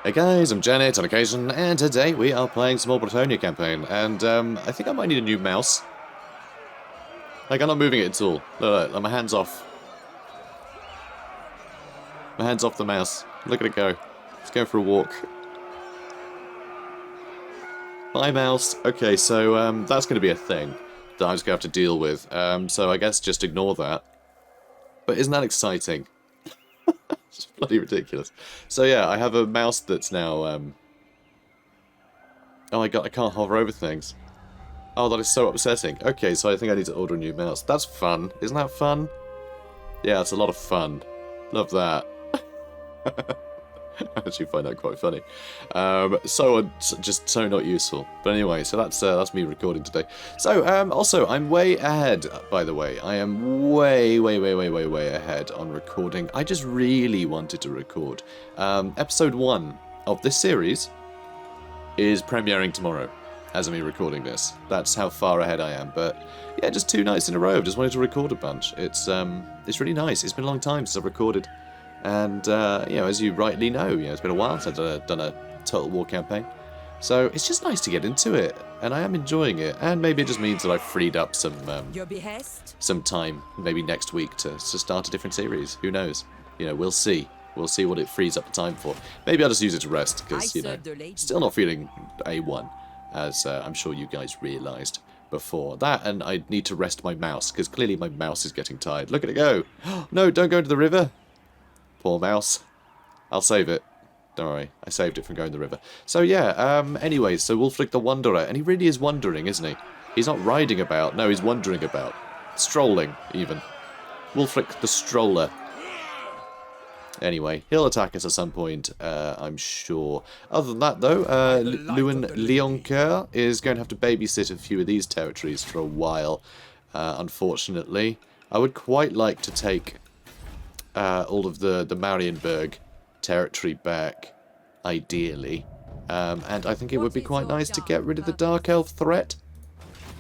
Hey guys, I'm Janet on occasion, and today we are playing some more Bretonnia campaign, and I think I might need a new mouse. Like, I'm not moving it at all. Look, my hand's off. My hand's off the mouse. Look at it go. It's going for a walk. Bye, mouse. Okay, so that's going to be a thing that I'm just going to have to deal with. So I guess just ignore that. But isn't that exciting? It's bloody ridiculous. So yeah, I have a mouse that's now... Oh my god, I can't hover over things. Oh, that is so upsetting. Okay, so I think I need to order a new mouse. That's fun. Isn't that fun? Yeah, it's a lot of fun. Love that. I actually find that quite funny. Just so not useful. But anyway, so that's me recording today. So also I'm way ahead. By the way, I am way ahead on recording. I just really wanted to record. Episode 1 of this series is premiering tomorrow, as I'm recording this. That's how far ahead I am. But yeah, just 2 nights in a row. Just wanted to record a bunch. It's really nice. It's been a long time since I've recorded. And, you know, as you rightly know, it's been a while since I've done a Total War campaign. So it's just nice to get into it, and I am enjoying it. And maybe it just means that I've freed up some time, maybe next week, to start a different series. Who knows? You know, we'll see. We'll see what it frees up the time for. Maybe I'll just use it to rest, because, you know, still not feeling A1, as I'm sure you guys realised before. That, and I need to rest my mouse, because clearly my mouse is getting tired. Look at it go! No, don't go into the river! Poor mouse. I'll save it. Don't worry, I saved it from going in the river. So yeah, anyways, so Wulfric the Wanderer, and he really is wandering, isn't he? He's not riding about, no, he's wandering about. Strolling, even. Wulfric the Stroller. Anyway, he'll attack us at some point, I'm sure. Other than that, though, Louen Leoncoeur is going to have to babysit a few of these territories for a while, unfortunately. I would quite like to take... all of the Marienburg territory back, ideally. And I think it would be quite nice to get rid of the Dark Elf threat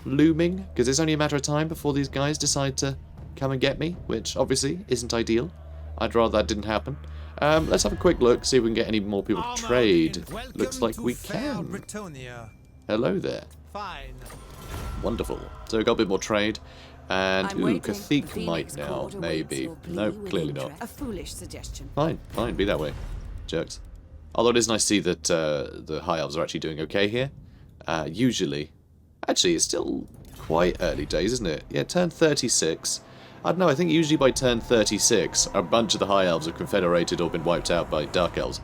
looming, because it's only a matter of time before these guys decide to come and get me, which obviously isn't ideal. I'd rather that didn't happen. Let's have a quick look, see if we can get any more people to trade. Looks like we can. Hello there. Fine. Wonderful. So we've got a bit more trade. And, ooh, Cathik might now, maybe. Nope, clearly not. A foolish suggestion. Fine, be that way. Jerks. Although it is nice to see that the High Elves are actually doing okay here. Usually. Actually, it's still quite early days, isn't it? Yeah, turn 36. I don't know, I think usually by turn 36, a bunch of the High Elves have confederated or been wiped out by Dark Elves.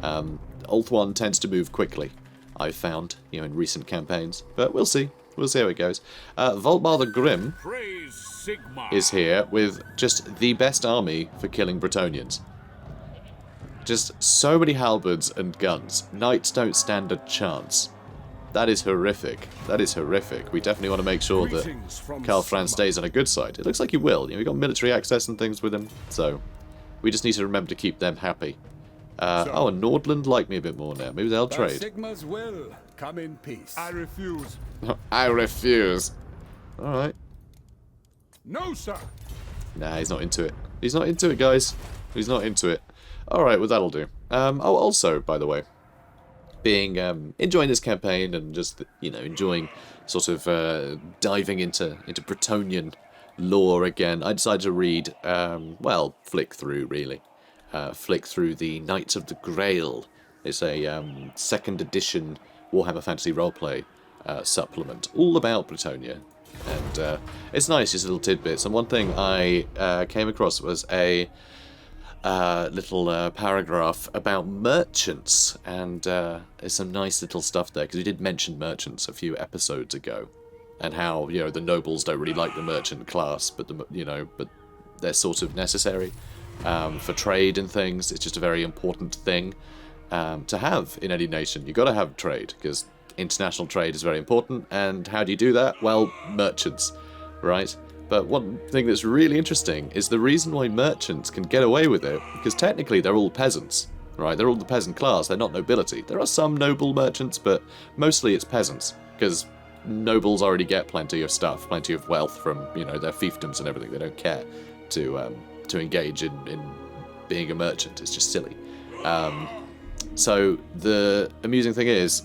Ulthuan tends to move quickly, I've found, you know, in recent campaigns. But we'll see. We'll see how it goes. Voltmar the Grim is here with just the best army for killing Bretonnians. Just so many halberds and guns. Knights don't stand a chance. That is horrific. That is horrific. We definitely want to make sure that Karl Franz stays on a good side. It looks like he will. You know, we've got military access and things with him, so we just need to remember to keep them happy. Oh, and Nordland like me a bit more now. Maybe they'll trade. Sigmas will come in peace. I refuse. I refuse. Alright. No, sir. Nah, he's not into it. He's not into it, guys. He's not into it. Alright, well, that'll do. Oh, also, by the way, being, enjoying this campaign and just, you know, enjoying sort of, diving into Bretonnian lore again, I decided to read, well, flick through, really. Flick through the Knights of the Grail. It's a 2nd edition Warhammer Fantasy Roleplay supplement, all about Bretonnia. And it's nice, just little tidbits. And one thing I came across was a little paragraph about merchants. And there's some nice little stuff there, because we did mention merchants a few episodes ago. And how, you know, the nobles don't really like the merchant class, but, but they're sort of necessary. For trade and things. It's just a very important thing to have in any nation. You've got to have trade, because international trade is very important. And how do you do that? Well, merchants, right? But one thing that's really interesting is the reason why merchants can get away with it, because technically they're all peasants, right? They're all the peasant class, they're not nobility. There are some noble merchants, but mostly it's peasants, because nobles already get plenty of stuff, plenty of wealth from, you know, their fiefdoms and everything. They don't care to engage in being a merchant. It's just silly. So the amusing thing is,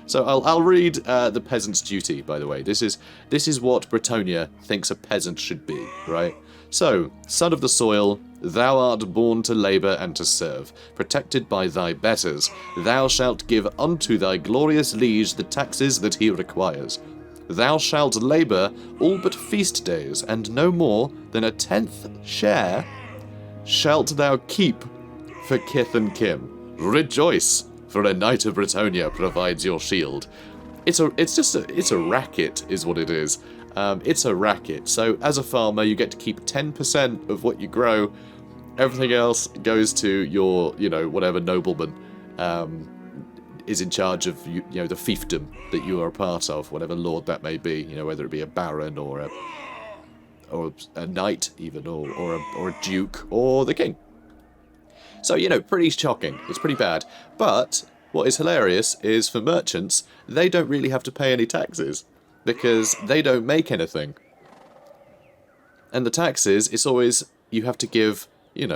so I'll read the peasant's duty. By the way, this is what Bretonnia thinks a peasant should be, right? So, son of the soil, thou art born to labour and to serve, protected by thy betters. Thou shalt give unto thy glorious liege the taxes that he requires. Thou shalt labour all but feast days, and no more than a 10th share shalt thou keep for kith and kin. Rejoice, for a knight of Bretonnia provides your shield. It's a racket, is what it is. It's a racket. So as a farmer, you get to keep 10% of what you grow. Everything else goes to your, whatever nobleman is in charge of, the fiefdom that you are a part of, whatever lord that may be. Whether it be a baron or a knight even, or a duke or the king. So, pretty shocking. It's pretty bad. But what is hilarious is for merchants, they don't really have to pay any taxes because they don't make anything. And the taxes, it's always, you have to give, you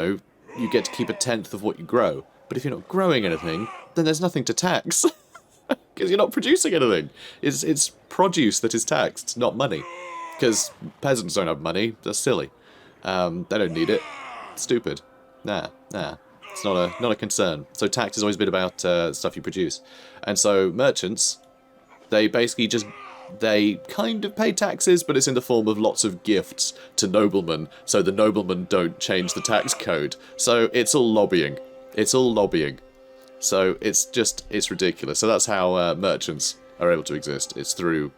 get to keep a 10th of what you grow. But if you're not growing anything, then there's nothing to tax. Because you're not producing anything. It's produce that is taxed, not money. Because peasants don't have money. They're silly. They don't need it. Stupid. Nah. It's not a concern. So tax has always been about stuff you produce. And so merchants, they basically they kind of pay taxes, but it's in the form of lots of gifts to noblemen, so the noblemen don't change the tax code. So it's all lobbying. So it's ridiculous. So that's how merchants are able to exist. It's through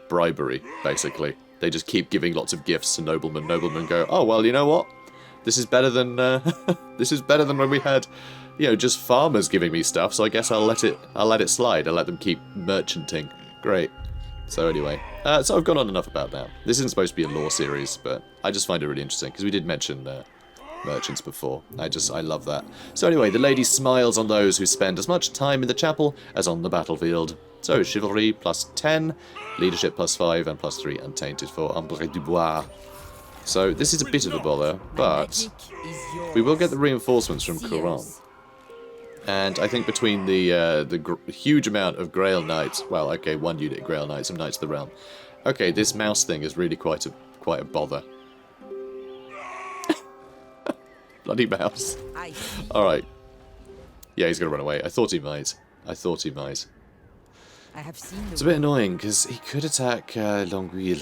bribery, basically. They just keep giving lots of gifts to noblemen. Noblemen go, oh, well, you know what? This is better than when we had, just farmers giving me stuff. So I guess I'll let it slide. I'll let them keep merchanting. Great. So anyway, so I've gone on enough about that. This isn't supposed to be a lore series, but I just find it really interesting because we did mention merchants before. I love that. So anyway, the lady smiles on those who spend as much time in the chapel as on the battlefield. So chivalry plus 10, leadership plus 5, and plus 3 untainted for Imrik du Bois. So this is a bit of a bother, but we will get the reinforcements from Quran. And I think between the huge amount of Grail Knights, well, okay, 1 unit Grail Knights, some Knights of the Realm. Okay, this mouse thing is really quite a bother. Bloody mouse. Alright. Yeah, he's going to run away. I thought he might. It's a bit annoying, because he could attack Longueuil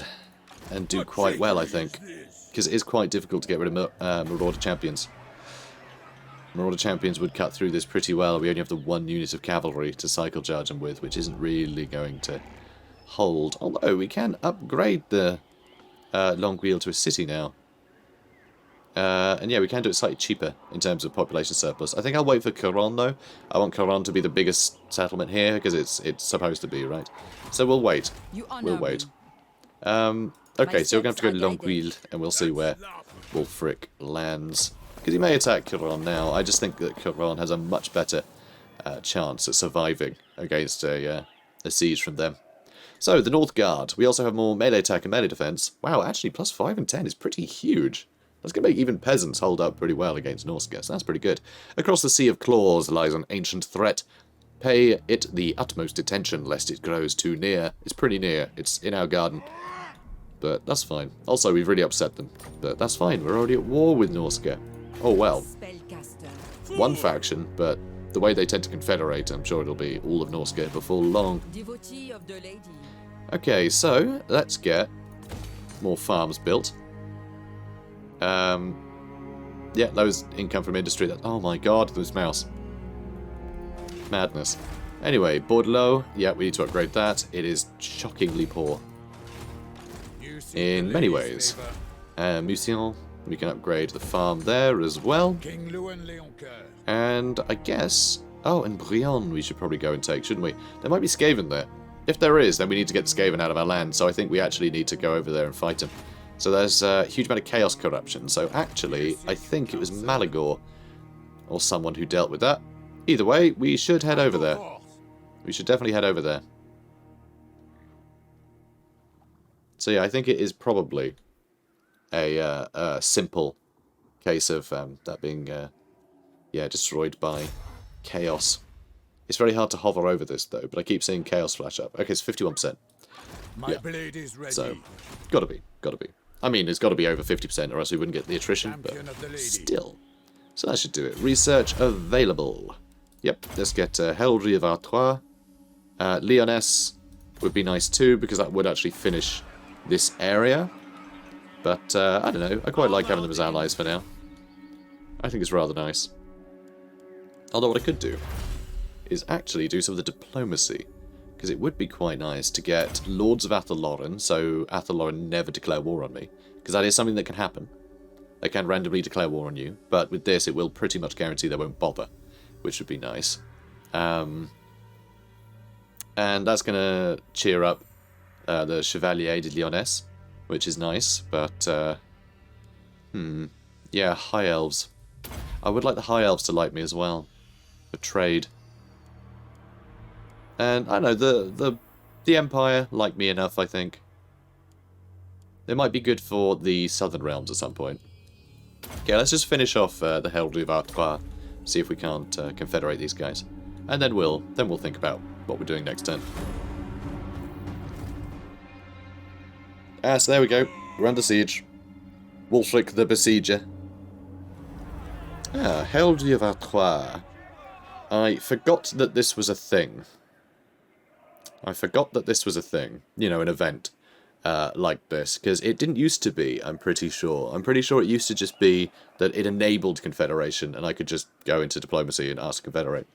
and do quite well, I think. Because it is quite difficult to get rid of Marauder Champions. Marauder Champions would cut through this pretty well. We only have the 1 unit of cavalry to cycle charge them with, which isn't really going to hold. Although, we can upgrade the Longueuil to a city now. And yeah, we can do it slightly cheaper in terms of population surplus. I think I'll wait for Quran, though. I want Quran to be the biggest settlement here, because it's supposed to be, right? So we'll wait. We'll wait. Okay, so we're going to have to go to Longueuil, and we'll see where Wulfric lands. Because he may attack Quran now. I just think that Quran has a much better chance at surviving against a siege from them. So, the North Guard. We also have more melee attack and melee defense. Wow, actually, plus 5 and 10 is pretty huge. That's going to make even peasants hold up pretty well against Norsca, so that's pretty good. Across the Sea of Claws lies an ancient threat. Pay it the utmost attention, lest it grows too near. It's pretty near. It's in our garden. But that's fine. Also, we've really upset them. But that's fine. We're already at war with Norsca. Oh, well. One faction, but the way they tend to confederate, I'm sure it'll be all of Norsca before long. Okay, so let's get more farms built. Yeah, those income from industry. Oh my god, this mouse. Madness. Anyway, Bordeaux. Yeah, we need to upgrade that. It is shockingly poor. In many ways. Musion, we can upgrade the farm there as well. King Louen Leoncoeur. And I guess... Oh, and Brion we should probably go and take, shouldn't we? There might be Skaven there. If there is, then we need to get the Skaven out of our land, so I think we actually need to go over there and fight him. So there's a huge amount of chaos corruption, so actually, I think it was Malagor or someone who dealt with that. Either way, we should head over there. We should definitely head over there. So yeah, I think it is probably a simple case of that being yeah, destroyed by chaos. It's very hard to hover over this, though, but I keep seeing chaos flash up. Okay, it's 51%. My blade is ready. So, gotta be. I mean, it's gotta be over 50%, or else we wouldn't get the attrition, but still. So that should do it. Research available. Yep, let's get Heraldry of Artois. Lyonesse would be nice too, because that would actually finish this area. But, I don't know, I quite like having them as allies for now. I think it's rather nice. Although what I could do is actually do some of the diplomacy. Because it would be quite nice to get Lords of Athelloren, so Athelloren never declare war on me. Because that is something that can happen. They can randomly declare war on you, but with this it will pretty much guarantee they won't bother, which would be nice. And that's going to cheer up the Chevalier de Lyonesse, which is nice, but, yeah, High Elves. I would like the High Elves to like me as well, for trade. And, I don't know, the Empire like me enough, I think. They might be good for the Southern Realms at some point. Okay, let's just finish off the Heraldry of Artois, see if we can't confederate these guys. And then we'll think about what we're doing next turn. So there we go. We're under siege. Wulfric the Besieger. Heraldry of Artois. I forgot that this was a thing. You know, an event like this. Because it didn't used to be, I'm pretty sure. I'm pretty sure it used to just be that it enabled Confederation, and I could just go into diplomacy and ask to confederate.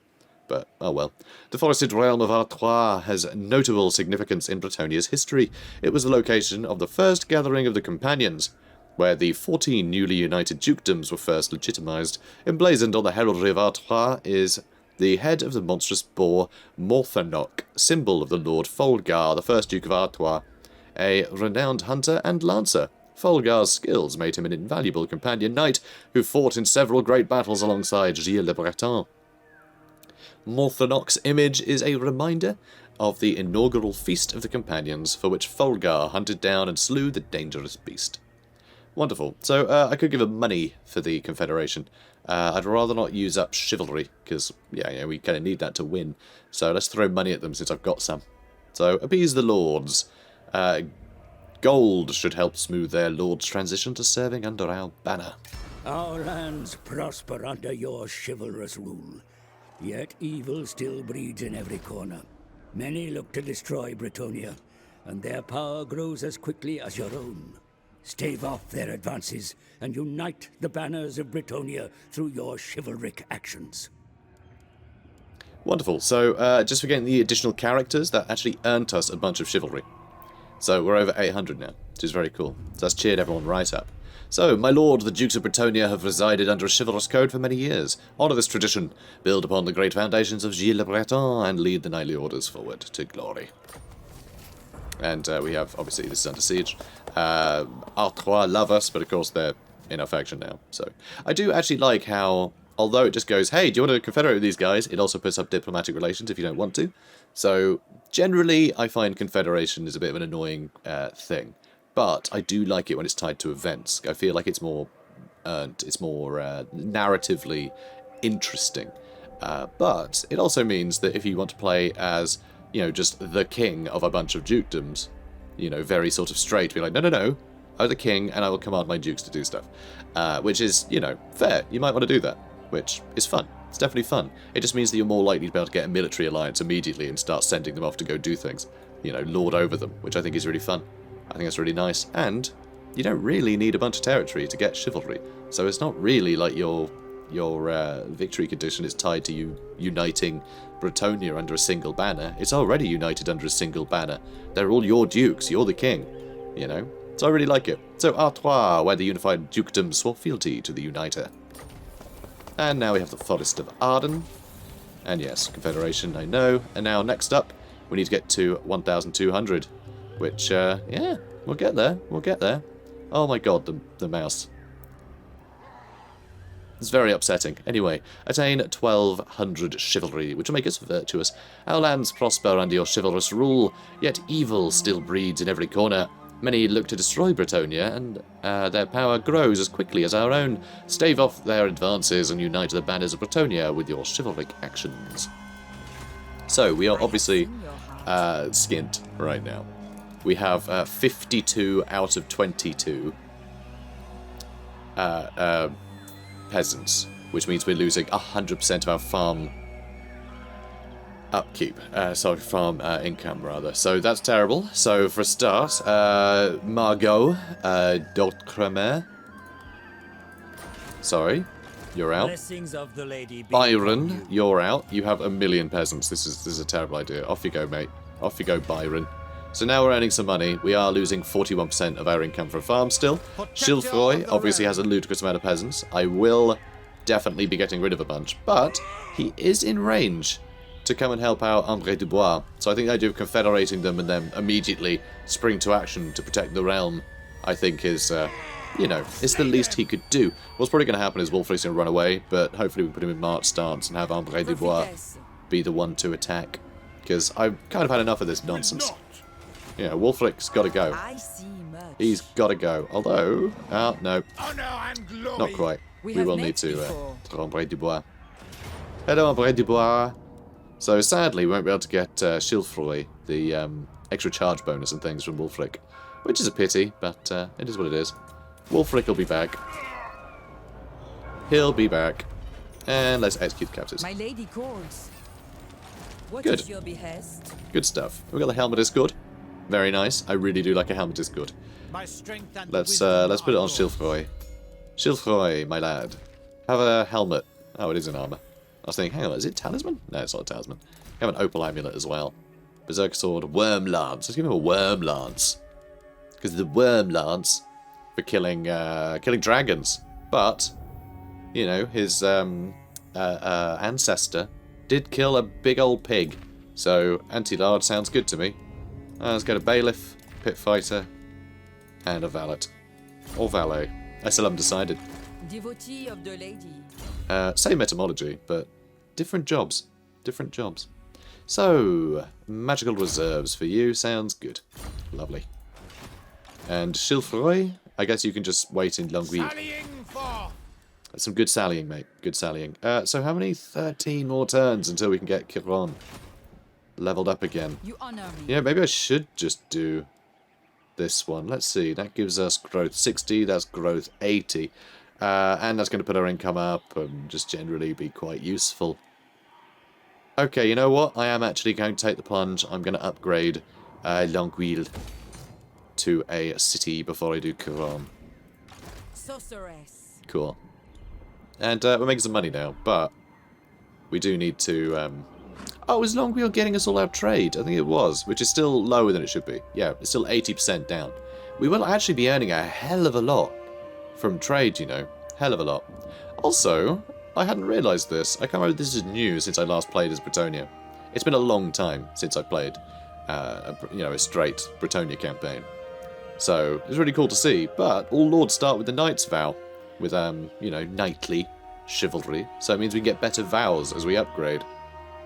But, oh well. The forested realm of Artois has notable significance in Bretonnia's history. It was the location of the first gathering of the Companions, where the 14 newly united dukedoms were first legitimized. Emblazoned on the heraldry of Artois is the head of the monstrous boar Morthanoc, symbol of the Lord Folgar, the first Duke of Artois, a renowned hunter and lancer. Folgar's skills made him an invaluable companion knight who fought in several great battles alongside Gilles le Breton. Morthanoc's image is a reminder of the inaugural Feast of the Companions, for which Folgar hunted down and slew the dangerous beast. Wonderful. So, I could give him money for the Confederation. I'd rather not use up chivalry, because, yeah, we kind of need that to win. So let's throw money at them since I've got some. So, appease the lords. Gold should help smooth their lord's transition to serving under our banner. Our lands prosper under your chivalrous rule. Yet evil still breeds in every corner. Many look to destroy Bretonnia, and their power grows as quickly as your own. Stave off their advances, and unite the banners of Bretonnia through your chivalric actions. Wonderful. So, just for getting the additional characters, that actually earned us a bunch of chivalry. So, we're over 800 now, which is very cool. So that's cheered everyone right up. So, my lord, the Dukes of Bretonnia have resided under a chivalrous code for many years. Honour this tradition, build upon the great foundations of Gilles le Breton, and lead the knightly orders forward to glory. And we have, obviously, this is under siege. Artois love us, but of course they're in our faction now. So, I do actually like how, although it just goes, hey, do you want to confederate with these guys? It also puts up diplomatic relations if you don't want to. So, generally, I find confederation is a bit of an annoying thing. But I do like it when it's tied to events. I feel like it's more earned, it's more narratively interesting. But it also means that if you want to play as, you know, just the king of a bunch of dukedoms, you know, very sort of straight, be like, no, I'm the king and I will command my dukes to do stuff. Which is, you know, fair. You might want to do that, which is fun. It's definitely fun. It just means that you're more likely to be able to get a military alliance immediately and start sending them off to go do things. You know, lord over them, which I think is really fun. I think that's really nice, and you don't really need a bunch of territory to get chivalry, so it's not really like your victory condition is tied to you uniting Bretonnia under a single banner. It's already united under a single banner. They're all your dukes, you're the king, you know? So I really like it. So Artois, where the unified dukedoms swore fealty to the uniter. And now we have the Forest of Arden, and yes, Confederation, I know. And now next up, we need to get to 1,200. Which, yeah, we'll get there. Oh my god, the mouse. It's very upsetting. Anyway, attain 1,200 chivalry, which will make us virtuous. Our lands prosper under your chivalrous rule, yet evil still breeds in every corner. Many look to destroy Bretonnia, and their power grows as quickly as our own. Stave off their advances and unite the banners of Bretonnia with your chivalric actions. So, we are obviously skint right now. We have 52 out of 22 peasants, which means we're losing 100% of our farm upkeep. Farm income, rather. So that's terrible. So, for a start, Margot d'Outremer. Sorry, you're out. Blessings of the lady be Byron, upon you. you're out. You have 1 million peasants. This is a terrible idea. Off you go, mate. Off you go, Byron. So now we're earning some money. We are losing 41% of our income for a farm still. Chilfroy obviously has a ludicrous amount of peasants. I will definitely be getting rid of a bunch, but he is in range to come and help out Imrik du Bois. So I think the idea of confederating them and then immediately spring to action to protect the realm, I think is, you know, it's the least he could do. What's probably going to happen is Wulfric's going to run away, but hopefully we put him in march stance and have Imrik du Bois be the one to attack. Because I've kind of had enough of this nonsense. Yeah, Wulfric's got to go. I see much. He's got to go. Although, oh, no, Honor and glory. not quite. We We have will met need to before. Grombrindal du Bois. Hello, Imrik du Bois. So sadly, we won't be able to get Chilfroy, the extra charge bonus and things from Wulfric, which is a pity, but it is what it is. Wulfric will be back. He'll be back. And let's execute the captives. My lady calls. What Good. is your behest? Good stuff. We got the helmet discord. Very nice. I really do like a helmet discord. My strength and Let's wisdom put it are on yours. Chilfroy. Chilfroy, my lad. Have a helmet. Oh, it is an armor. I was thinking, hang on, is it talisman? No, it's not a talisman. You have an opal amulet as well. Berserker sword, worm lance. Let's give him a worm lance. Because the worm lance for killing dragons. But, you know, his ancestor did kill a big old pig. So, anti-lard sounds good to me. Let's get a bailiff, pit fighter, and a valet. Or valet. I still haven't decided. Devotee of the lady. Same etymology, but different jobs. Different jobs. So, magical reserves for you. Sounds good. Lovely. And Chilfroy, I guess you can just wait in Longueuil. Sallying forth. That's some good sallying, mate. Good sallying. So how many? 13 more turns until we can get Chiron leveled up again. You honor me. Yeah, maybe I should just do this one. Let's see. That gives us growth 60. That's growth 80. And that's going to put our income up and just generally be quite useful. Okay, you know what? I am actually going to take the plunge. I'm going to upgrade Longueuil to a city before I do Chiron. Sorceress. Cool. And we're making some money now, but we do need to... Oh, was Longueuil getting us all our trade? I think it was, which is still lower than it should be. Yeah, it's still 80% down. We will actually be earning a hell of a lot from trade, you know. Hell of a lot. Also, I hadn't realised this. I can't remember if this is new since I last played as Bretonnia. It's been a long time since I played, a straight Bretonnia campaign. So, it's really cool to see, but all lords start with the Knight's Vow, with, knightly chivalry, so it means we can get better vows as we upgrade.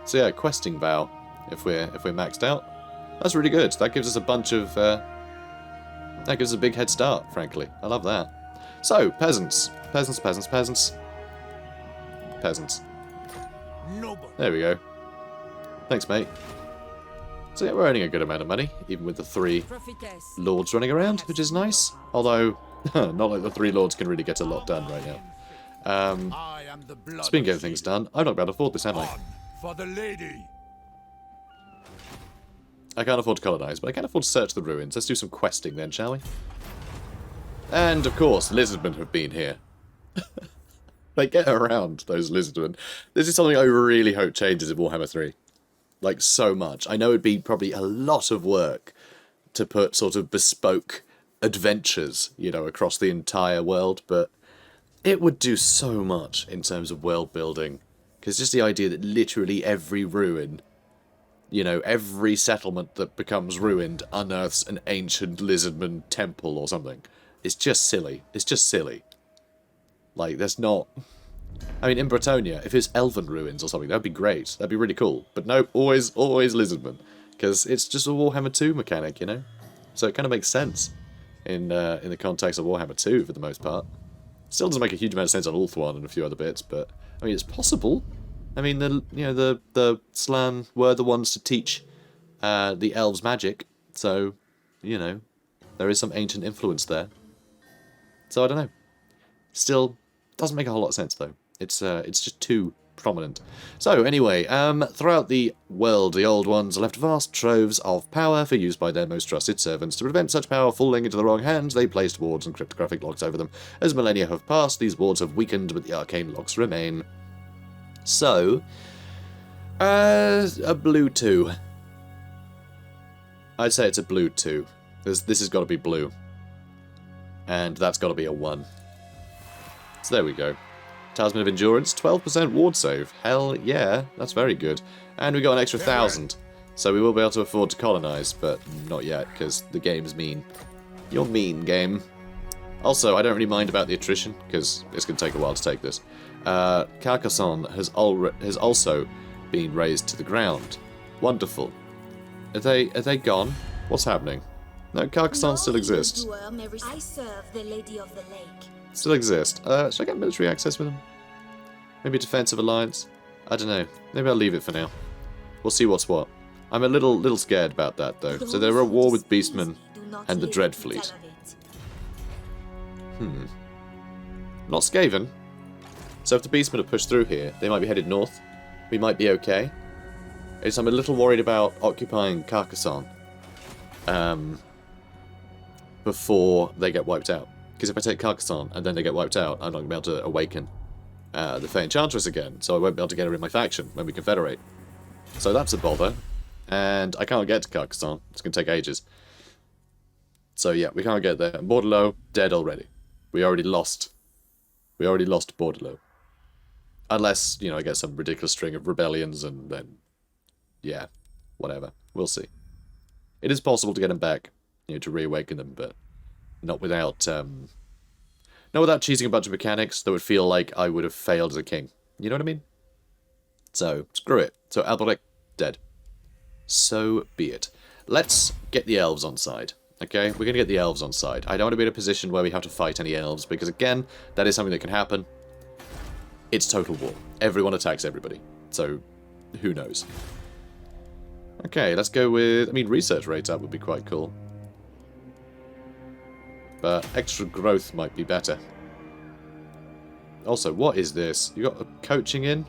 So yeah, questing vow, if we're maxed out. That's really good. That gives us a bunch of, that gives us a big head start, frankly. I love that. So, peasants. Peasants, peasants, peasants. Peasants. Noble. There we go. Thanks, mate. So yeah, we're earning a good amount of money, even with the 3 Prophetess. lords running around, which is nice. Although, not like the 3 lords can really get a lot done right now. I am the blood Speaking of of getting things done, I'm not about to afford this, am I? On for the lady. I can't afford to colonise, but I can afford to search the ruins. Let's do some questing then, shall we? And, of course, lizardmen have been here. They get around, those lizardmen. This is something I really hope changes in Warhammer 3. Like, so much. I know it'd be probably a lot of work to put sort of bespoke adventures, across the entire world, but it would do so much in terms of world building. Because just the idea that literally every ruin, every settlement that becomes ruined unearths an ancient lizardman temple or something. It's just silly. It's just silly. Like, there's not... I mean, in Bretonnia, if it's elven ruins or something, that'd be great. That'd be really cool. But nope, always lizardmen. Because it's just a Warhammer 2 mechanic, So it kind of makes sense in the context of Warhammer 2 for the most part. Still doesn't make a huge amount of sense on Ulthuan and a few other bits, but, I mean, it's possible. I mean, the Slan were the ones to teach the elves magic, so, there is some ancient influence there. So I don't know. Still, doesn't make a whole lot of sense though. It's just too prominent. So anyway, throughout the world, the Old Ones left vast troves of power for use by their most trusted servants. To prevent such power falling into the wrong hands, they placed wards and cryptographic locks over them. As millennia have passed, these wards have weakened, but the arcane locks remain. So, a blue 2. I'd say it's a blue 2. This has got to be blue. And that's got to be a 1. So there we go. Talisman of Endurance, 12% ward save. Hell yeah, that's very good. And we got an extra 1,000. So we will be able to afford to colonize, but not yet, because the game's mean. You're mean, game. Also, I don't really mind about the attrition, because it's going to take a while to take this. Carcassonne has also been razed to the ground. Wonderful. Are they gone? What's happening? No, Carcassonne still exists. I serve the Lady of the Lake. Still exist. Should I get military access with them? Maybe a defensive alliance? I don't know. Maybe I'll leave it for now. We'll see what's what. I'm a little scared about that, though. So they're at war with Beastmen and the Dread Fleet. Not Skaven. So if the Beastmen have pushed through here, they might be headed north. We might be okay. I'm a little worried about occupying Carcassonne before they get wiped out. Because if I take Carcassonne and then they get wiped out, I'm not going to be able to awaken the Fey Enchantress again, so I won't be able to get her in my faction when we confederate. So that's a bother. And I can't get to Carcassonne. It's going to take ages. So yeah, we can't get there. Bordelot, dead already. We already lost Bordelot. Unless, I get some ridiculous string of rebellions and then, yeah, whatever. We'll see. It is possible to get them back, to reawaken them, but not without cheesing a bunch of mechanics that would feel like I would have failed as a king. You know what I mean? So, screw it. So, Alberic, dead. So be it. Let's get the elves on side. Okay? We're going to get the elves on side. I don't want to be in a position where we have to fight any elves, because again, that is something that can happen. It's total war. Everyone attacks everybody. So, who knows? Okay, let's go with... research rates up would be quite cool. But extra growth might be better. Also, what is this? You got a coaching in?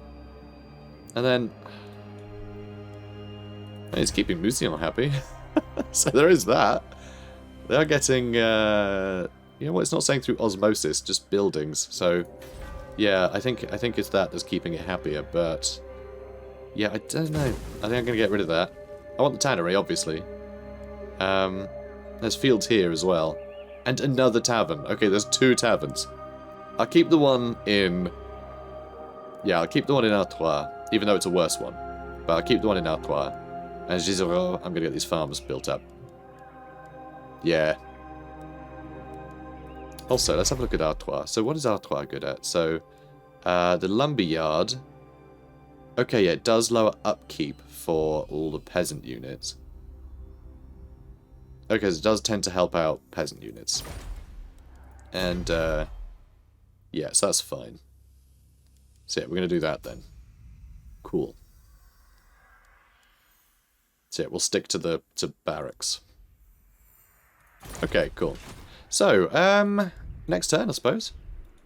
And then... it's keeping Musion happy. So there is that. They are getting... it's not saying through osmosis, just buildings. So, yeah, I think it's that that's keeping it happier, but... yeah, I don't know. I think I'm going to get rid of that. I want the tannery, obviously. There's fields here as well. And another tavern. Okay, there's 2 taverns. I'll keep the one in... yeah, I'll keep the one in Artois, even though it's a worse one. But I'll keep the one in Artois. And Gisero, I'm going to get these farms built up. Yeah. Also, let's have a look at Artois. So what is Artois good at? So, the lumberyard... okay, yeah, it does lower upkeep for all the peasant units. Okay, so it does tend to help out peasant units. And, yeah, so that's fine. So yeah, we're going to do that then. Cool. So yeah, we'll stick to barracks. Okay, cool. So, next turn, I suppose.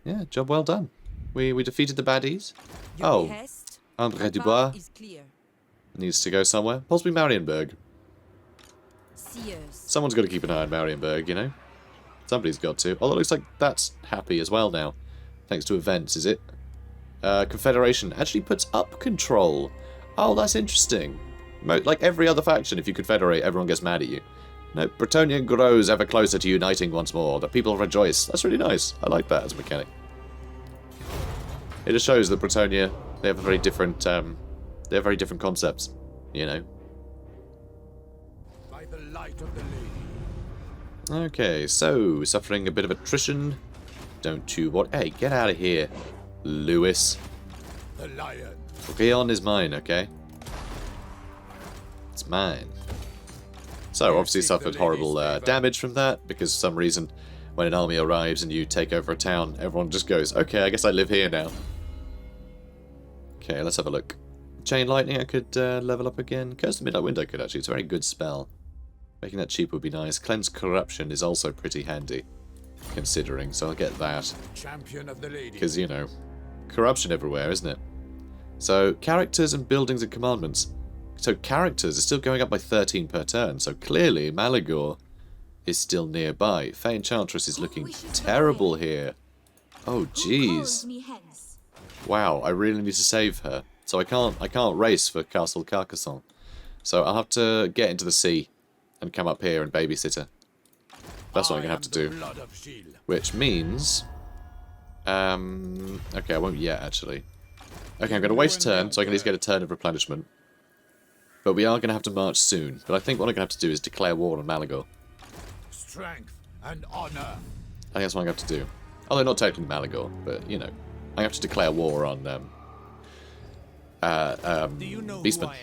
Yeah, job well done. We defeated the baddies. Oh, André Dubois needs to go somewhere. Possibly Marienburg. Someone's got to keep an eye on Marienburg, Somebody's got to. Although it looks like that's happy as well now. Thanks to events, is it? Confederation actually puts up control. Oh, that's interesting. Like every other faction, if you confederate, everyone gets mad at you. No, Bretonnian grows ever closer to uniting once more. The people rejoice. That's really nice. I like that as a mechanic. It just shows that Bretonnia, they have a very different, concepts, By the light of the lady. Okay, so, suffering a bit of attrition. Don't you what? Hey, get out of here, Lewis. The lion. Rion is mine, okay? It's mine. So, obviously suffered horrible damage from that, because for some reason, when an army arrives and you take over a town, everyone just goes, okay, I guess I live here now. Okay, let's have a look. Chain Lightning I could level up again. Curse the Midnight Wind I could actually. It's a very good spell. Making that cheap would be nice. Cleanse Corruption is also pretty handy, considering, so I'll get that. Champion of the lady. Because, you know, corruption everywhere, isn't it? So, characters and buildings and commandments. So, characters are still going up by 13 per turn, so clearly Malagor is still nearby. Fey Enchantress is looking terrible here. Oh, jeez. Wow, I really need to save her. So I can't race for Castle Carcassonne. So I'll have to get into the sea and come up here and babysit her. That's what I'm gonna have to do. Which means, okay, I won't yet actually. Okay, I'm gonna waste a turn so I can at least get a turn of replenishment. But we are gonna have to march soon. But I think what I'm gonna have to do is declare war on Malagor. Strength and honor. I think that's what I'm gonna have to do. Although not technically Malagor, but you know, I have to declare war on Beastman. I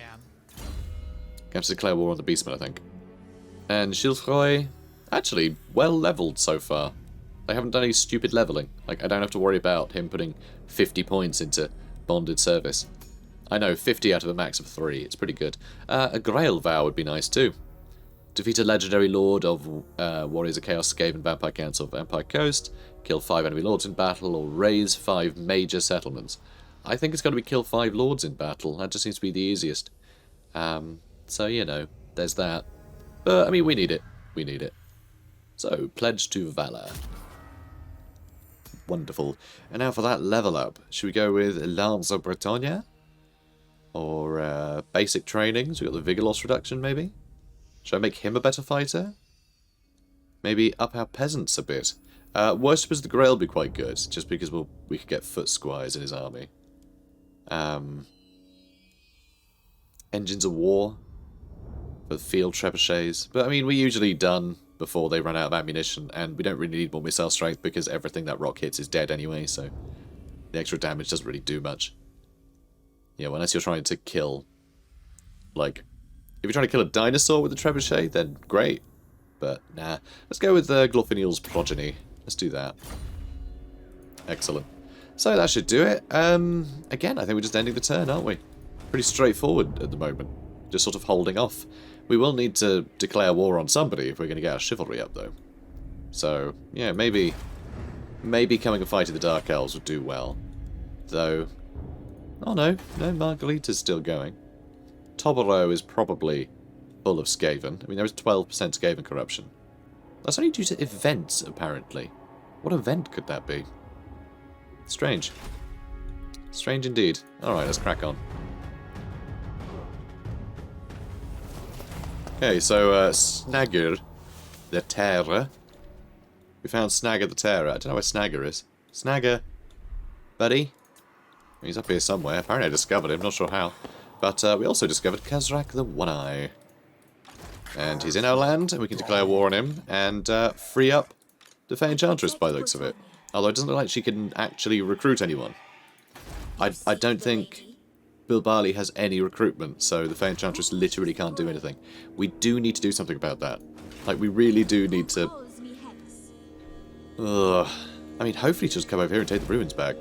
have to declare war on the Beastman, I think. And Gilfroy, actually, well leveled so far. They haven't done any stupid leveling. Like, I don't have to worry about him putting 50 points into bonded service. I know, 50 out of a max of 3. It's pretty good. A Grail Vow would be nice too. Defeat a legendary lord of Warriors of Chaos, Skaven, Vampire Council of Empire Coast. Kill 5 enemy lords in battle, or raise 5 major settlements. I think it's got to be kill 5 lords in battle. That just seems to be the easiest. So, you know, there's that. But, I mean, we need it. We need it. So, pledge to valor. Wonderful. And now for that level up. Should we go with Lance of Bretonnia? Or basic training? So we got the vigor loss reduction, maybe? Should I make him a better fighter? Maybe up our peasants a bit. Worshippers of the Grail would be quite good, just because we could get foot squires in his army. Engines of War for field trebuchets. But, I mean, we're usually done before they run out of ammunition, and we don't really need more missile strength because everything that rock hits is dead anyway, so the extra damage doesn't really do much. You know, unless you're trying to kill, like, if you're trying to kill a dinosaur with a trebuchet, then great. But, nah. Let's go with Glorfiniel's progeny. Let's do that. Excellent. So that should do it. Again, I think we're just ending the turn, aren't we? Pretty straightforward at the moment. Just sort of holding off. We will need to declare war on somebody if we're going to get our chivalry up, though. So, yeah, maybe coming and fighting the Dark Elves would do well. Though, oh no, Margarita's still going. Toblerone is probably full of Skaven. I mean, there is 12% Skaven corruption. That's only due to events, apparently. What event could that be? Strange. Strange indeed. Alright, let's crack on. Okay, so, Snagger the Terror. We found Snagger the Terror. I don't know where Snagger is. Snagger! Buddy? He's up here somewhere. Apparently I discovered him, not sure how. But we also discovered Khazrak the One-Eye. And he's in our land, and we can declare war on him, and free up the Fey Enchantress by the looks of it. Although it doesn't look like she can actually recruit anyone. I don't think Bilbali has any recruitment, so the Fey Enchantress literally can't do anything. We do need to do something about that. Like, we really do need to... Ugh. I mean, hopefully she'll just come over here and take the ruins back.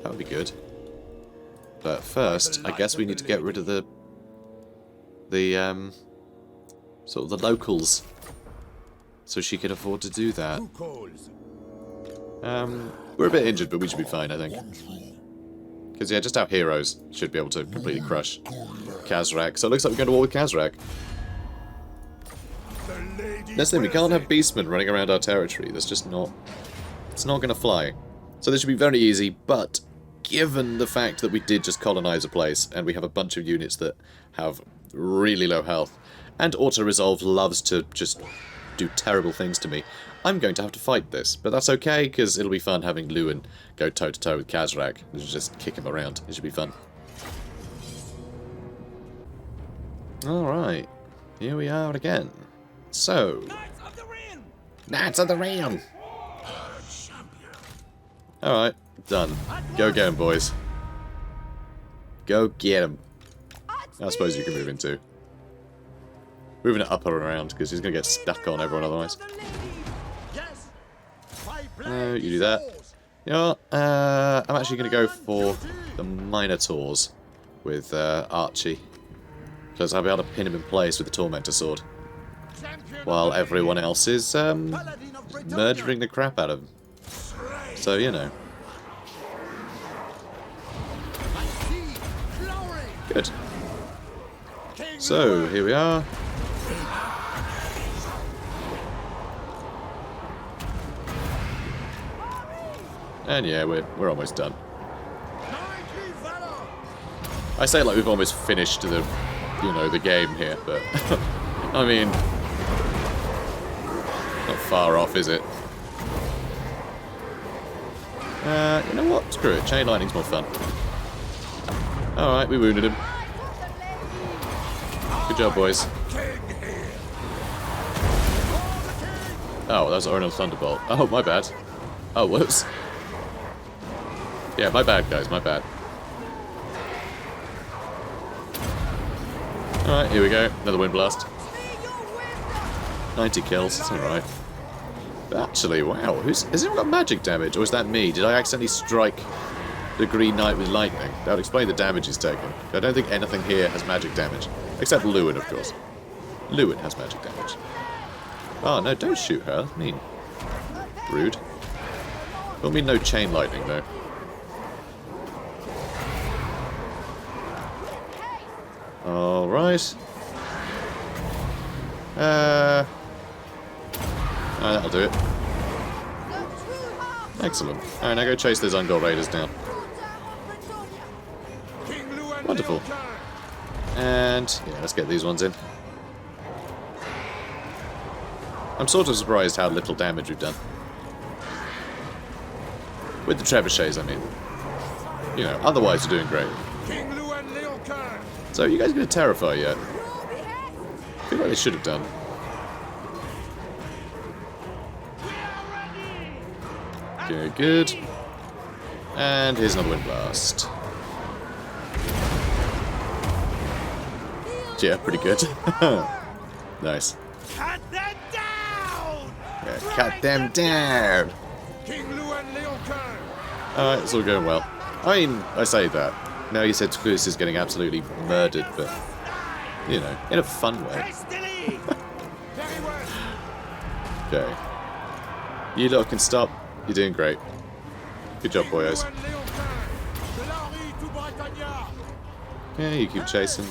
That would be good. But first, I guess we need to get rid of the sort of the locals, so she can afford to do that. We're a bit injured, but we should be fine, I think. Because, yeah, just our heroes should be able to completely crush Khazrak. So it looks like we're going to war with Khazrak. Next thing, we can't have beastmen running around our territory. That's just not... It's not going to fly. So this should be very easy, but given the fact that we did just colonize a place, and we have a bunch of units that have really low health, and auto-resolve loves to just do terrible things to me, I'm going to have to fight this. But that's okay, because it'll be fun having Louen go toe-to-toe with Khazrak. Just kick him around. It should be fun. Alright. Here we are again. So... Knights of the Realm! Knights of the Realm! Alright. Done. Go get him, boys. Go get him. I suppose you can move in too. Moving it up or around, because he's going to get stuck on everyone otherwise. You do that. You know what? I'm actually going to go for the Minotaurs. with Archie. Because I'll be able to pin him in place with the Tormentor Sword. While everyone else is murdering the crap out of him. So, you know. Good. So, here we are. And yeah, we're almost done. I say like we've almost finished the, you know, the game here, but I mean, not far off, is it? You know what? Screw it. Chain lightning's more fun. Alright, we wounded him. Good job, boys. Oh, that was Ornal Thunderbolt. Oh, my bad. Oh, whoops. Yeah, my bad, guys, my bad. Alright, here we go. Another wind blast. 90 kills, that's alright. Actually, wow, has anyone got magic damage? Or is that me? Did I accidentally strike the Green Knight with lightning? That would explain the damage he's taken. I don't think anything here has magic damage. Except Louen, of course. Louen has magic damage. Oh, no, don't shoot her. That's mean. Rude. Don't mean no chain lightning, though. Alright. That'll do it. Excellent. Alright, now go chase those Ungol Raiders down. Wonderful. And, yeah, let's get these ones in. I'm sort of surprised how little damage we've done. With the trebuchets, I mean. You know, otherwise we're doing great. King Louen Leoncoeur. So, you guys going to Terrify yet? I feel like they should have done. Okay, good. And here's another wind blast. Yeah, pretty good. Nice. Cut them down! Yeah, cut them down! King Louen Leoncoeur. Alright, it's all going well. I mean, I say that. Now you said Souris is getting absolutely murdered, but, you know, in a fun way. Very well. Okay. You lot can stop. You're doing great. Good job, boyos. Louen Leoncoeur. To Bretonnia. Yeah, you keep chasing.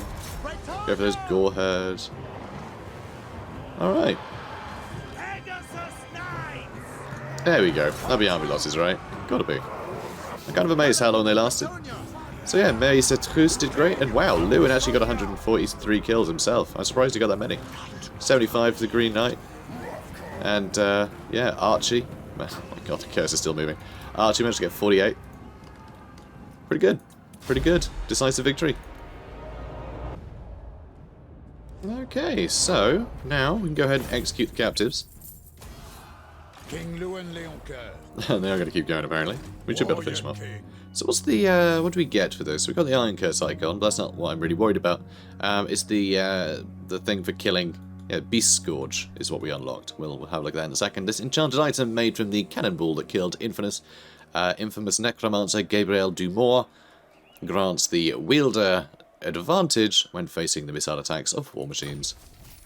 Go for those gore herds. Alright. There we go. That'll be army losses, right? Gotta be. I'm kind of amazed how long they lasted. So yeah, Mary Souris did great, and wow, Louen actually got 143 kills himself. I'm surprised he got that many. 75 for the Green Knight. And, yeah, Archie. Oh my god, the curse is still moving. Archie managed to get 48. Pretty good. Pretty good. Decisive victory. Okay, so now we can go ahead and execute the captives. King Louen Leoncoeur. They are going to keep going, apparently. We should be able to finish them off. King. So what's the, what do we get for this? We've got the Iron Curse icon, but that's not what I'm really worried about. It's the thing for killing, yeah, Beast Scourge is what we unlocked. We'll have a look at that in a second. This enchanted item made from the cannonball that killed infamous necromancer Gabriel Dumont grants the wielder advantage when facing the missile attacks of war machines.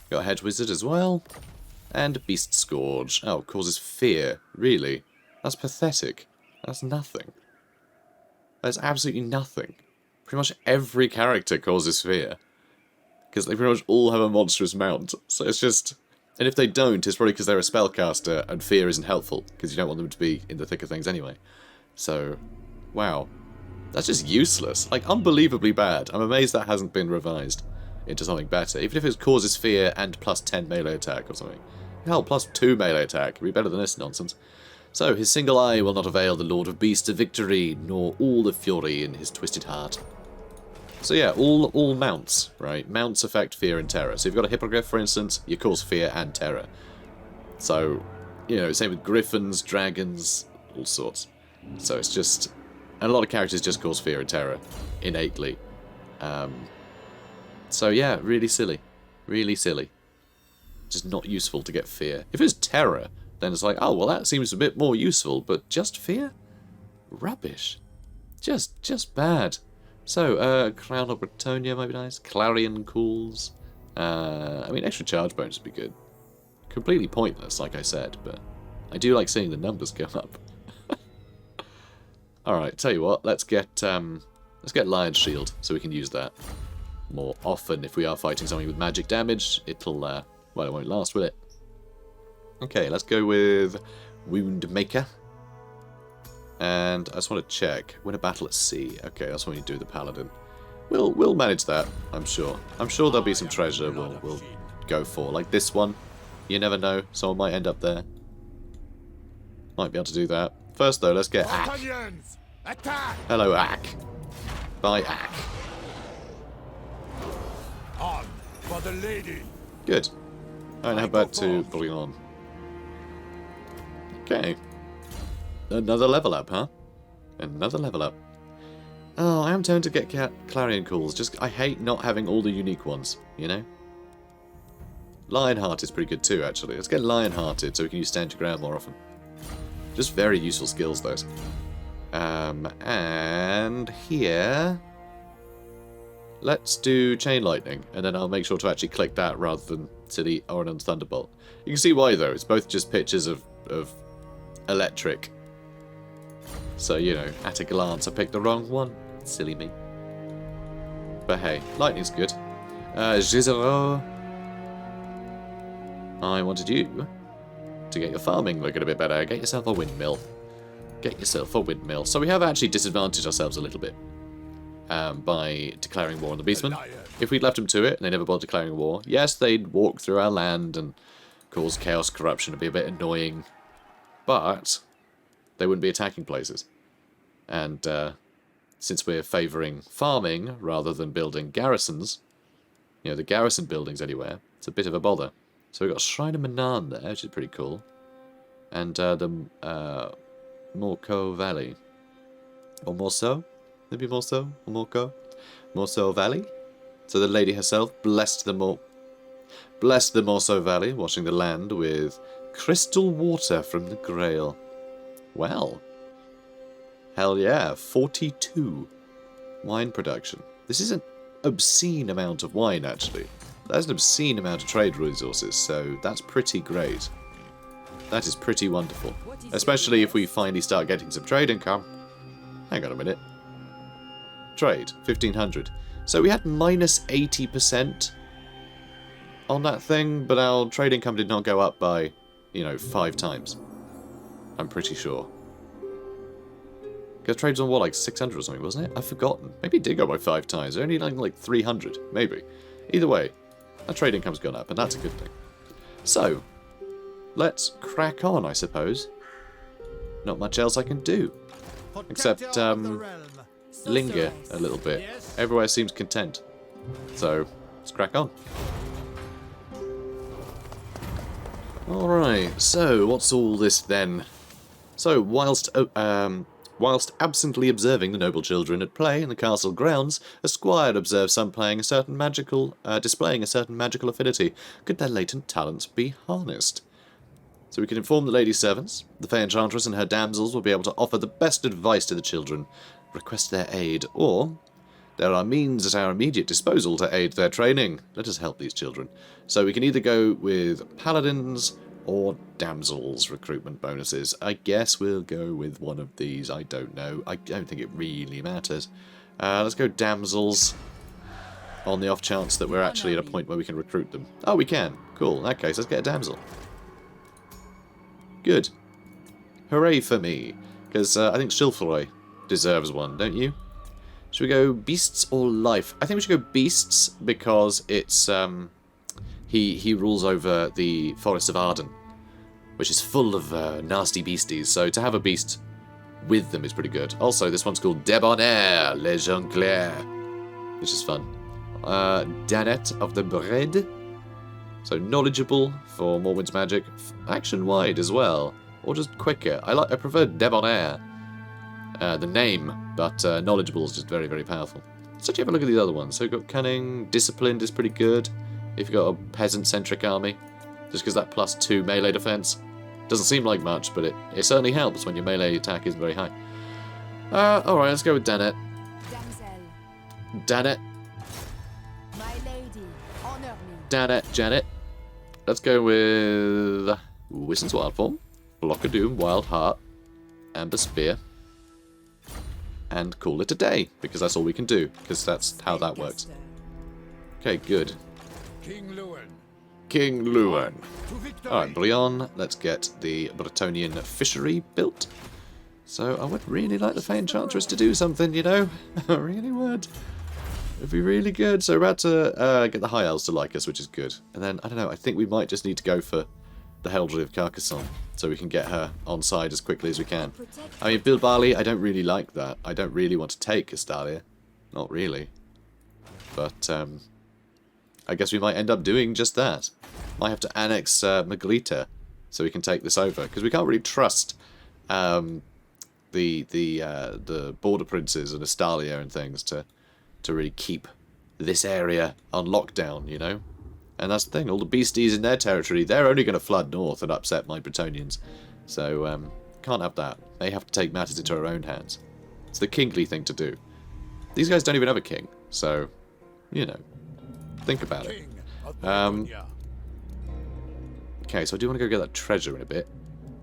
Got a Hedge Wizard as well. And Beast Scourge. Oh, causes fear. Really? That's pathetic. That's nothing. That's absolutely nothing. Pretty much every character causes fear. Because they pretty much all have a monstrous mount. So it's just... And if they don't, it's probably because they're a spellcaster and fear isn't helpful. Because you don't want them to be in the thick of things anyway. So, wow. That's just useless. Like, unbelievably bad. I'm amazed that hasn't been revised into something better. Even if it causes fear and plus 10 melee attack or something. Hell, plus 2 melee attack. It'd be better than this nonsense. So, his single eye will not avail the Lord of Beasts a victory, nor all the fury in his twisted heart. So yeah, all mounts, right? Mounts affect fear and terror. So if you've got a hippogriff, for instance, you cause fear and terror. So, you know, same with griffins, dragons, all sorts. So it's just... And a lot of characters just cause fear and terror, innately. So yeah, really silly. Really silly. Just not useful to get fear. If it's terror, then it's like, oh, well, that seems a bit more useful, but just fear? Rubbish. Just bad. So, Crown of Bretonnia might be nice. Clarion Calls. I mean, extra charge bonus would be good. Completely pointless, like I said, but I do like seeing the numbers go up. Alright, tell you what, let's get Lion's Shield, so we can use that more often if we are fighting something with magic damage. It'll, well, it won't last, will it? Okay, let's go with Wound Maker. And I just want to check. Win a battle at sea. Okay, that's what you do with the Paladin. We'll manage that, I'm sure. I'm sure there'll be some treasure we'll go for. Like this one. You never know. Someone might end up there. Might be able to do that. First, though, let's get Ack. Bretonnians, attack! Hello, Ack. Bye, Ack. On for the lady. Good. Alright, how about to Bouillon? Okay. Another level up, huh? Another level up. Oh, I am tempted to get Clarion Calls. I hate not having all the unique ones, you know? Lionhearted is pretty good too, actually. Let's get Lionhearted so we can use Stand Your Ground more often. Just very useful skills, those. And here... Let's do Chain Lightning, and then I'll make sure to actually click that rather than silly Orenon Thunderbolt. You can see why, though. It's both just pictures of electric. So, you know, at a glance, I picked the wrong one. Silly me. But hey, Lightning's good. Gisero. I wanted you to get your farming looking a bit better. Get yourself a windmill. Get yourself a windmill. So we have actually disadvantaged ourselves a little bit by declaring war on the Beastmen. If we'd left them to it and they never bothered declaring war, yes, they'd walk through our land and cause chaos, corruption, and be a bit annoying. But they wouldn't be attacking places. And since we're favouring farming rather than building garrisons, you know, the garrison buildings anywhere, it's a bit of a bother. So we've got Shrine of Manan there, which is pretty cool. And the Morco Valley. Or Morceau? Maybe Morceau? Or Morco? Morceau Valley? So the lady herself blessed the Morceau Valley, washing the land with crystal water from the Grail. Well. Hell yeah, 42 wine production. This is an obscene amount of wine, actually. That's an obscene amount of trade resources, so that's pretty great. That is pretty wonderful. Especially if we finally start getting some trade income. Hang on a minute. Trade, 1500. So we had minus 80% on that thing, but our trade income did not go up by, you know, 5 times. I'm pretty sure. Because trade's on what, like 600 or something, wasn't it? I've forgotten. Maybe it did go by 5 times. Only like 300, maybe. Either way, our trade income's gone up, and that's a good thing. So, let's crack on, I suppose. Not much else I can do. Except, linger a little bit. Everywhere seems content. So, let's crack on. Alright, so what's all this then? So, whilst absently observing the noble children at play in the castle grounds, a squire observed some displaying a certain magical affinity. Could their latent talents be harnessed? So we can inform the lady servants. The fair enchantress and her damsels will be able to offer the best advice to the children, request their aid, or there are means at our immediate disposal to aid their training. Let us help these children. So we can either go with paladins or damsels recruitment bonuses. I guess we'll go with one of these. I don't know. I don't think it really matters. Let's go damsels on the off chance that we're actually at a point where we can recruit them. Oh, we can. Cool. In that case, let's get a damsel. Good. Hooray for me. Because I think Schilfroy deserves one, don't you? Should we go beasts or life? I think we should go beasts because it's he rules over the Forest of Arden, which is full of nasty beasties. So to have a beast with them is pretty good. Also, this one's called Debonair Le Jongleur, which is fun. Danette of the Bread. So knowledgeable for Morwind's magic, action wide as well, or just quicker. I prefer Debonair, the name, but knowledgeable is just very, very powerful. Let's actually have a look at these other ones. So we've got cunning, disciplined is pretty good if you've got a peasant-centric army, just because that +2 melee defense doesn't seem like much, but it certainly helps when your melee attack isn't very high. Alright, let's go with Danette. Damn it. My lady, honor me. Damn it, Janet. Let's go with Wissen's Wild Form, Block of Doom, Wild Heart, Amber Spear, and call it a day, because that's all we can do, because that's how that works. Okay, good. King Louen. King Louen. To victory. Alright, Brion, let's get the Bretonnian fishery built. So I would really like the Fey Enchantress to do something, you know? I really would. It'd be really good. So we're about to get the High Elves to like us, which is good. And then, I don't know, I think we might just need to go for the Heraldry of Carcassonne, so we can get her on side as quickly as we can. I mean, Bilbali, I don't really like that. I don't really want to take Castalia. Not really. But, I guess we might end up doing just that. Might have to annex Magrita, so we can take this over. Because we can't really trust the border princes and Astalia and things to really keep this area on lockdown, you know? And that's the thing, all the beasties in their territory, they're only going to flood north and upset my Bretonnians. So, can't have that. They have to take matters into our own hands. It's the kingly thing to do. These guys don't even have a king, so, you know, think about it. King of Bretonnia. Okay, so I do want to go get that treasure in a bit.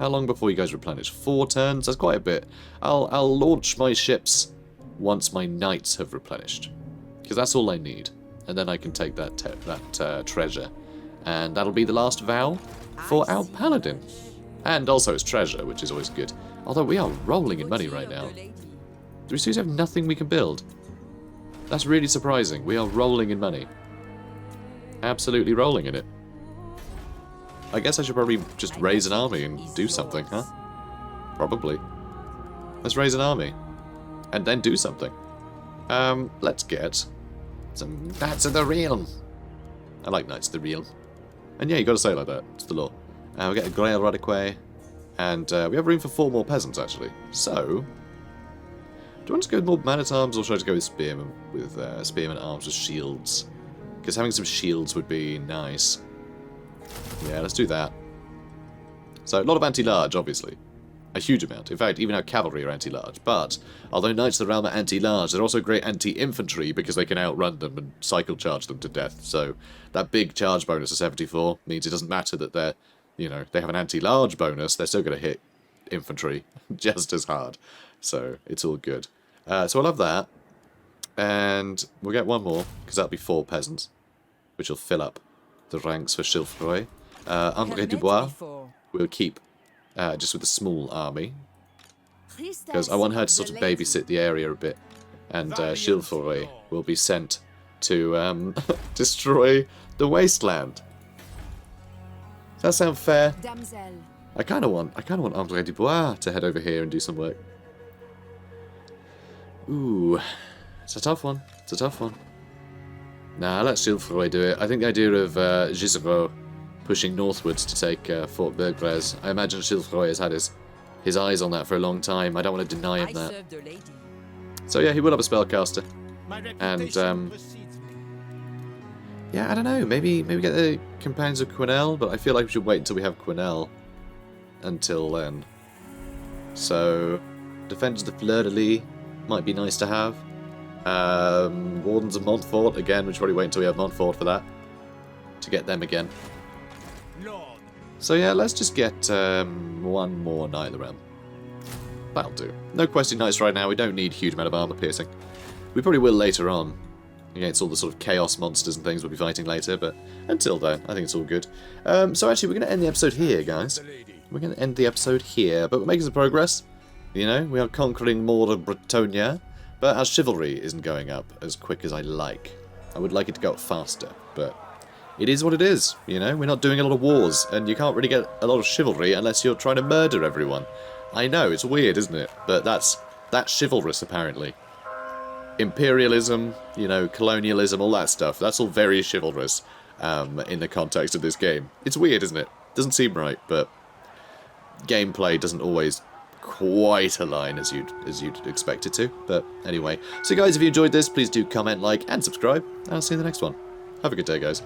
How long before you guys replenish? 4 turns? That's quite a bit. I'll launch my ships once my knights have replenished, because that's all I need. And then I can take that treasure. And that'll be the last vow for our paladin. And also his treasure, which is always good. Although we are rolling in money right now. Do we seriously have nothing we can build? That's really surprising. We are rolling in money. Absolutely rolling in it. I guess I should probably just raise an army and do something, huh? Probably. Let's raise an army. And then do something. Let's get some Knights of the Realm. I like Knights of the Realm. And yeah, you gotta say it like that. It's the law. We'll get a Grail Radique. And we have room for 4 more peasants, actually. So, do you want to go with more man-at-arms, or should I just go with spearmen? With spearmen arms with shields? Because having some shields would be nice. Yeah, let's do that. So, a lot of anti-large, obviously. A huge amount. In fact, even our cavalry are anti-large. But, although Knights of the Realm are anti-large, they're also great anti-infantry because they can outrun them and cycle charge them to death. So, that big charge bonus of 74 means it doesn't matter that they're, you know, they have an anti-large bonus, they're still going to hit infantry just as hard. So, it's all good. So, I'll have that. And we'll get one more, because that'll be 4 peasants, which will fill up the ranks for Chilfroy. André Dubois we'll keep just with a small army, because I want her to sort of babysit the area a bit. And Chilfroy will be sent to destroy the wasteland. Does that sound fair? I kind of want André Dubois to head over here and do some work. Ooh, it's a tough one. It's a tough one. Nah, let Chilfroy do it. I think the idea of Gisero pushing northwards to take Fort Bergres, I imagine Chilfroy has had his eyes on that for a long time. I don't want to deny him that. So yeah, he will have a spellcaster. And yeah, I don't know. Maybe get the Companions of Quenelle, but I feel like we should wait until we have Quenelle until then. So Defenders of the Fleur-de-Lis might be nice to have. Wardens of Montfort, again, we should probably wait until we have Montfort for that. To get them again. Lord. So yeah, let's just get one more Knight of the Realm. That'll do. No questing knights right now, we don't need huge amount of armor piercing. We probably will later on, against all the sort of chaos monsters and things we'll be fighting later, but until then, I think it's all good. So actually, we're going to end the episode here, guys. We're going to end the episode here, but we're making some progress. You know, we are conquering more of Bretonnia. But our chivalry isn't going up as quick as I like. I would like it to go up faster, but it is what it is, you know? We're not doing a lot of wars, and you can't really get a lot of chivalry unless you're trying to murder everyone. I know, it's weird, isn't it? But that's chivalrous, apparently. Imperialism, you know, colonialism, all that stuff, that's all very chivalrous in the context of this game. It's weird, isn't it? Doesn't seem right, but gameplay doesn't always quite align as you'd expect it to. But anyway, so guys, if you enjoyed this, please do comment, like, and subscribe. I'll see you in the next one. Have a good day, guys.